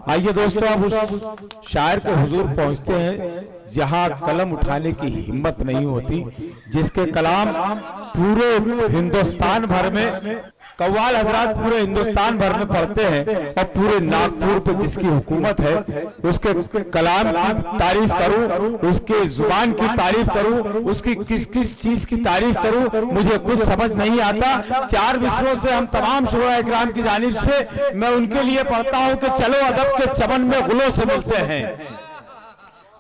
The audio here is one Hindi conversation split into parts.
आइए दोस्तों, अब उस शायर के हुजूर पहुंचते हैं जहां कलम उठाने की हिम्मत नहीं होती, जिसके कलाम पूरे हिंदुस्तान भर में, कव्वाल हजरात पूरे हिंदुस्तान भर में पढ़ते हैं, और पूरे नागपुर पे जिसकी हुकूमत है उसके कलाम की तारीफ करूं, उसके जुबान की तारीफ करूं, उसकी किस किस चीज की तारीफ करूं, मुझे कुछ समझ नहीं आता। 4 विषयों से हम तमाम शुरा इकराम की जानिब से मैं उनके लिए पढ़ता हूं कि चलो अदब के चमन में गुलों से मिलते हैं,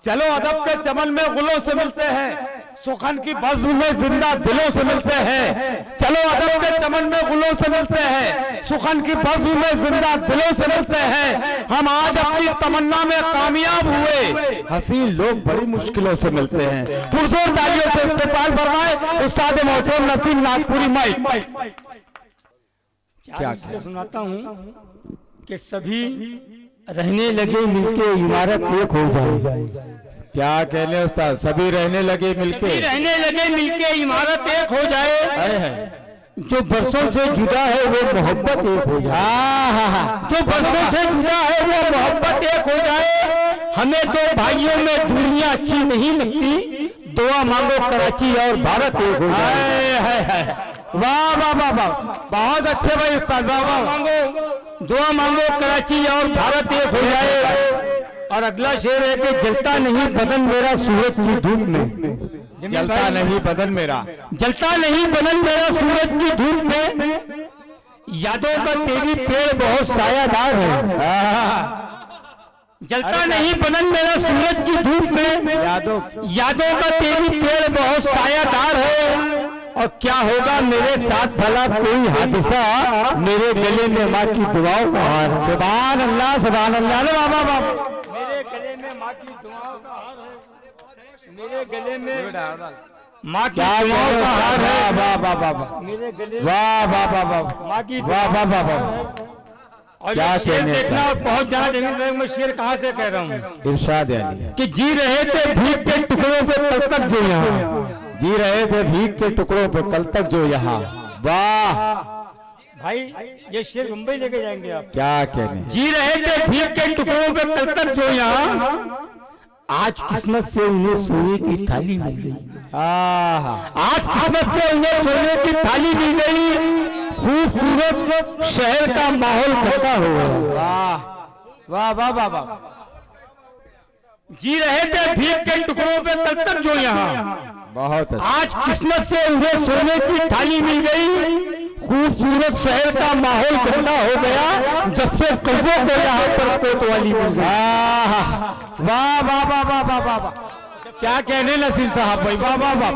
चलो अदब के चमन में गुलों से मिलते हैं, सुखन की बज़्म में जिंदा दिलों से मिलते हैं। चलो अदब के चमन में गुलों से मिलते हैं, सुखन की बज़्म में जिंदा दिलों से मिलते हैं। हम आज अपनी तमन्ना में कामयाब हुए, हसीन लोग बड़ी मुश्किलों से मिलते हैं। पुरजोर तालियों से इस्तकबाल फरमाए उस्ताद मोहतरम नसीम नागपुरी माइक। क्या सुनाता हूँ कि सभी रहने लगे मिलके इमारत एक हो जाए। क्या कहने उस्ताद, सभी रहने लगे मिलके, रहने लगे मिलके इमारत एक हो जाए। जो बरसों से जुदा है वो मोहब्बत एक हो जाए। जो बरसों से जुदा है वो मोहब्बत एक हो जाए। हमें दो भाइयों में दूरियां अच्छी नहीं लगती, दुआ मांगो कराची और भारत एक हो जाए। वाह वाह वाह वाह, बहुत अच्छे भाई उस्ताद, वाह वाह। दुआ मांगो कराची और भारत एक हो जाए। और अगला शेर है कि जलता नहीं बदन मेरा सूरज की धूप में, जलता नहीं बदन मेरा, जलता नहीं बदन मेरा सूरज की धूप में, यादों का तेरी पेड़ बहुत सायादार है। जलता नहीं बदन मेरा सूरज की धूप में, यादों का तेरी पेड़ बहुत सायादार है। और क्या होगा मेरे साथ भला कोई हादसा, मेरे गले में माँ की दुआओं का हार। सुभान अल्लाह, सुभान अल्लाह। बाबा बाबा, मेरे गले में माँ की दुआओं का हार है, मेरे गले में माँ की दुआओं का हार है। वाह वाह वाह, मेरे गले वाह वाह वाह वाह, माँ की वाह वाह वाह वाह। और क्या शेर कहने देखना और पहुंच जाना। जमीन भाई, मैं शेर कहाँ से कह रहा हूँ इरशाद अली कि जी रहे थे भीख के टुकड़ों पे कल तक जो यहाँ, जी रहे थे भीख के टुकड़ों पे कल तक जो यहाँ। वाह भाई ये शेर मुंबई लेके जाएंगे आप। क्या कहने, जी रहे थे भीख के टुकड़ों पे कल तक जो यहाँ, आज किस्मत से उन्हें सोने की थाली मिल गई। आज किस्मत से उन्हें सोने की थाली मिल गई। खूबसूरत शहर का माहौल खट्टा हो गया। वाह वाह वाह वाह, जी रहे थे भीख के टुकड़ों पे कल तक जो यहाँ, बहुत अच्छा। आज किस्मत से उन्हें सोने की थाली मिल गई। खूबसूरत शहर का माहौल गंदा हो गया जब से कौवों को यहाँ पर कोतवाली मिल गई। वाह वाह वाह वाह वाह वाह वाह, क्या कहने नसीम साहब भाई, वाह वाह वाह,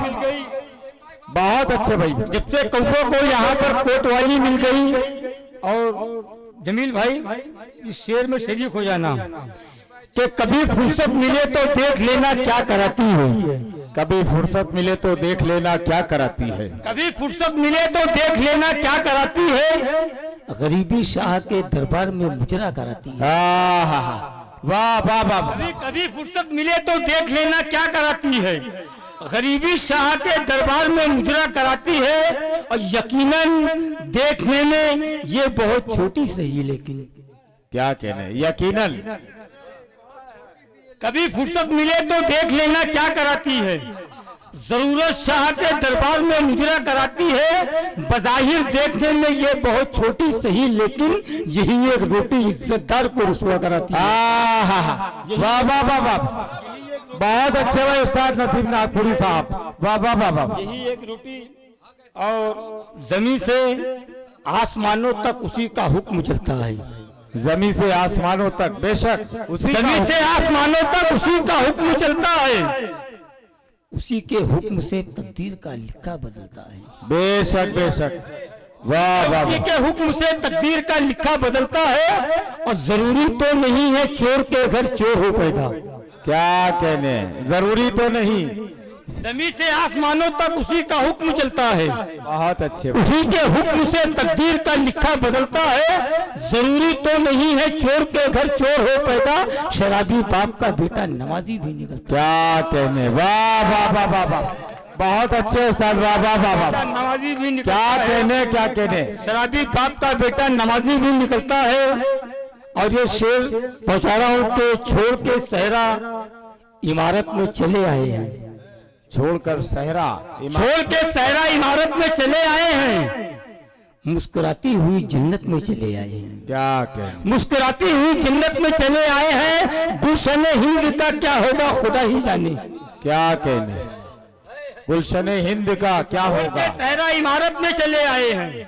बहुत अच्छे भाई। जब से कौवों को यहाँ पर कोतवाली मिल गई। और जमील भाई, इस शेर में शरीक हो जाना कि कभी फुर्सत मिले तो देख लेना क्या कराती है, कभी फुर्सत मिले तो देख लेना क्या कराती है, कभी फुर्सत मिले तो देख लेना क्या कराती है। गरीबी शाह के दरबार में मुजरा कराती है। वाह वाह वाह, कभी कभी फुर्सत मिले तो देख लेना क्या कराती है। गरीबी शाह के दरबार में मुजरा कराती है। और यकीनन देखने में ये बहुत छोटी सही, लेकिन क्या कहने, यकीनन कभी फुर्सत मिले तो देख लेना क्या कराती है। जरूरत शाह के दरबार में मुजरा कराती है। बज़ाहिर देखने में ये बहुत छोटी सही, लेकिन यही एक रोटी इज्जतदार को रुसवा कराती है। वाह वाह वाह वाह, बहुत अच्छे भाई उस्ताद नसीम नागपुरी साहब, वाह वाह वाह वाह। यही एक रोटी, और जमीन से आसमानों तक उसी का हुक्म चलता है। जमीन से आसमानों तक, बेशक उसी जमीन से आसमानों तक उसी का हुक्म चलता है। उसी के हुक्म से तकदीर का लिखा बदलता है। बेशक बेशक, वाह वाह, उसी के हुक्म से तकदीर का लिखा बदलता है। और जरूरी तो नहीं है चोर के घर चोर हो पैदा। क्या कहने, जरूरी तो नहीं, जमीन से आसमानों तक उसी का हुक्म चलता है। बहुत अच्छे, उसी के हुक्म से तकदीर का लिखा बदलता है। जरूरी तो नहीं है चोर के घर चोर हो पैदा। शराबी बाप का बेटा नमाजी भी निकलता। क्या कहने, वाह वाह वाह वाह वाह, बहुत अच्छे उस्ताद, वाह वाह वाह वाह, नमाजी भी क्या कहने, क्या कहने। शराबी बाप का बेटा नमाजी भी निकलता है। और ये शेर पहुंचाराओं के छोड़ के सहरा इमारत में चले आए हैं, छोड़कर सहरा छोड़ के सहरा इमारत में चले आए हैं, मुस्कुराती हुई जन्नत में चले आए हैं। क्या कहें, मुस्कुराती हुई जन्नत में चले आए हैं, गुलशन हिंद का क्या होगा खुदा ही जाने। क्या कहने, गुलशन हिंद का क्या होगा। सहरा इमारत में चले आए हैं,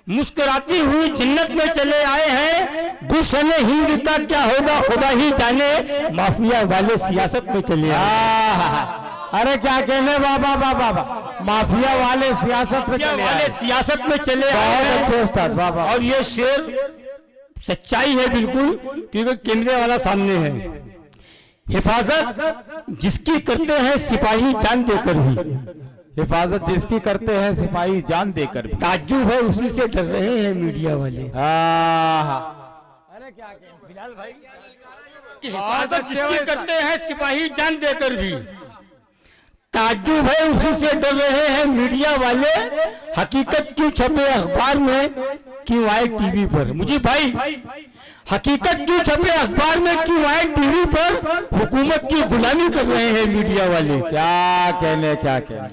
मुस्कुराती हुई जन्नत में चले आए हैं, गुलशन हिंद का क्या होगा खुदा ही जाने। माफिया वाले सियासत में चले आए। अरे क्या कहने बाबा बाबा, माफिया वाले सियासत में चले आए, सियासत में चले आए। बहुत अच्छे उस्ताद बाबा। और ये शेर सच्चाई है बिल्कुल, क्योंकि कैमरे वाला सामने है। हिफाजत जिसकी करते हैं सिपाही जान देकर भी, हिफाजत जिसकी करते हैं सिपाही जान देकर भी, ताज्जुब है उसी से डर रहे हैं मीडिया वाले। अरे क्या कहें बिलाल भाई, हिफाजत जिसकी करते हैं सिपाही जान देकर भी, ताज्जुब है उसी से डर रहे हैं मीडिया वाले। हकीकत क्यों छपे अखबार में, क्यों आए टीवी पर। मुझे भाई हकीकत क्यों छपे अखबार में, क्यों आए टीवी पर। हुकूमत की गुलामी कर रहे हैं मीडिया वाले। क्या कहने, क्या कहने।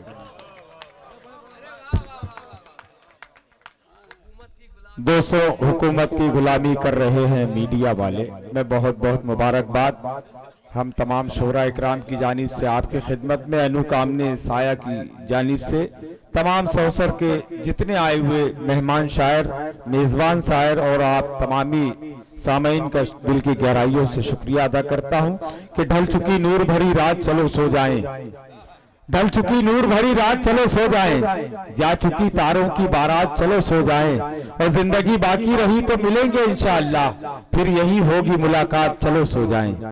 दोस्तों, हुकूमत की गुलामी कर रहे हैं मीडिया वाले। मैं बहुत बहुत मुबारकबाद हम तमाम शोरा इकराम की जानिब से, आपकी खिदमत में अनुकामने साया की जानिब से, तमाम सौसर के जितने आए हुए मेहमान शायर, मेज़बान शायर और आप तमामी सामईन का दिल की गहराइयों से शुक्रिया अदा करता हूं कि ढल चुकी नूर भरी रात चलो सो जाएं, ढल चुकी नूर भरी रात चलो सो जाएं, जा चुकी तारों की बारात चलो सो जाएं, और जिंदगी बाकी रही तो मिलेंगे इंशाअल्लाह, फिर यही होगी मुलाकात चलो सो जाएं।